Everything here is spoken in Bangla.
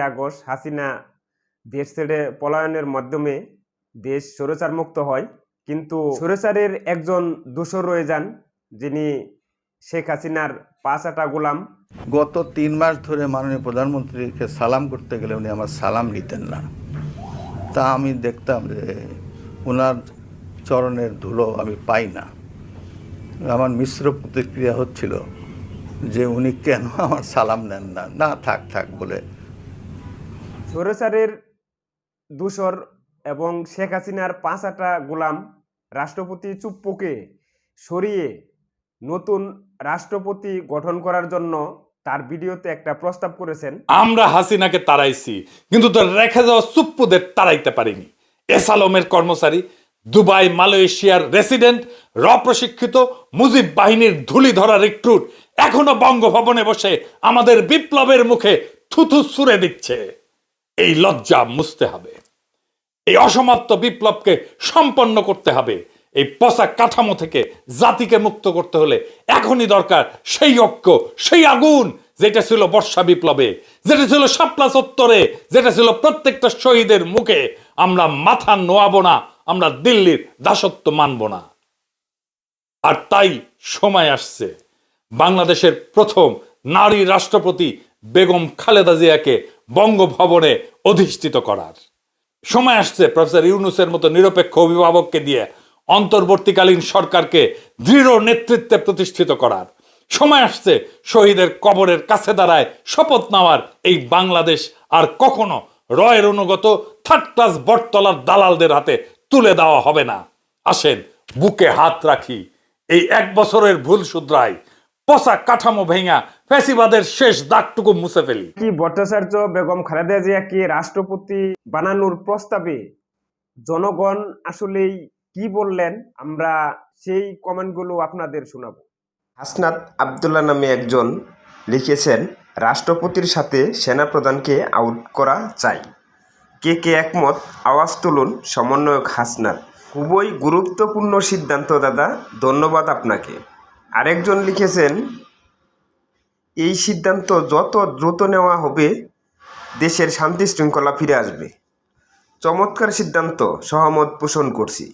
আগস্ট হাসিনা দেশ ছেড়ে পলায়নের মাধ্যমে দেশ স্বৈরাচার মুক্ত হয়, কিন্তু স্বৈরাচারের একজন দোসর রয়ে যান, যিনি শেখ হাসিনার পাঁচাটা গোলাম। গত 3 মাস ধরে মাননীয় প্রধানমন্ত্রীকে সালাম করতে গেলে উনি আমার সালাম নিতেন না। তা আমি দেখতাম যে ওনার চরণের ধুলো আমি পাই না। আমার মিশ্র প্রতিক্রিয়া হচ্ছিল যে উনি কেন আমার সালাম নেন না, না থাক থাক বলে। স্বৈরাচারের দোসর এবং শেখ হাসিনার পাঁচাটা গোলাম রাষ্ট্রপতি চুপ্পুকে সরিয়ে নতুন রাষ্ট্রপতি গঠন করার জন্য তার ভিডিওতে একটা প্রস্তাব করেছেন। আমরা হাসিনাকে তাড়াইছি, কিন্তু তোর রেখে যাওয়া চুপ্পুদের তাড়াইতে পারিনি। এসালমের কর্মচারী, দুবাই মালয়েশিয়ার রেসিডেন্ট, প্রশিক্ষিত মুজিব বাহিনীর ধুলি ধরা রিক্রুট এখনো বঙ্গভবনে বসে আমাদের বিপ্লবের মুখে থুথু ছুঁড়ে দিচ্ছে। এই লজ্জা মুছতে হবে। এই অসমাপ্ত বিপ্লবকে সম্পন্ন করতে হবে। এই পচা কাঠামো থেকে জাতিকে মুক্ত করতে হলে এখনই দরকার সেই ঐক্য, সেই আগুন যেটা ছিল বর্ষা বিপ্লবে, যেটা ছিল শাপলা চত্বরে, যেটা ছিল প্রত্যেকটা শহীদের মুখে। আমরা মাথা নোয়াবো না, আমরা দিল্লির দাসত্ব মানব না। আর তাই সময় আসছে বাংলাদেশের প্রথম নারী রাষ্ট্রপতি বেগম খালেদা জিয়াকে বঙ্গভবনে অধিষ্ঠিত করার। সময় আসছে প্রফেসর ইউনূসের মতো নিরপেক্ষ অভিভাবককে দিয়ে অন্তর্বর্তীকালীন সরকারকে দৃঢ় নেতৃত্বে প্রতিষ্ঠিত করার। সময় আসছে শহীদের কবরের কাছে দাঁড়ায় শপথ নেওয়ার। এই বাংলাদেশ আর কখনো রয়ের অনুগত থার্ড ক্লাস বটতলার দালালদের হাতে তুলে দেওয়া হবে না। আসেন বুকে হাত রাখি, এই 1 বছরের ভুল শুধরাই, পচা কাঠামো ভেঙা ফ্যাসিবাদের শেষ দাগটুকু মুছে ফেলি। কি ভট্টাচার্য বেগম খালেদা জিয়াকে রাষ্ট্রপতি বানানোর প্রস্তাবে জনগণ আসলেই কি বললেন, আমরা সেই কমেন্টগুলো আপনাদের শোনাবো। হাসনাত আবদুল্লাহ নামে একজন লিখেছেন, রাষ্ট্রপতির সাথে সেনাপ্রধানকে আউট করা চাই। কে কে একমত আওয়াজ তুলুন। সমন্বয়ক হাসনাত, খুবই গুরুত্বপূর্ণ সিদ্ধান্ত দাদা, ধন্যবাদ আপনাকে। আরেকজন লিখেছেন, এই সিদ্ধান্ত যত দ্রুত নেওয়া হবে দেশের শান্তি শৃঙ্খলা ফিরে আসবে। চমৎকার সিদ্ধান্ত, সহমত পোষণ করছি।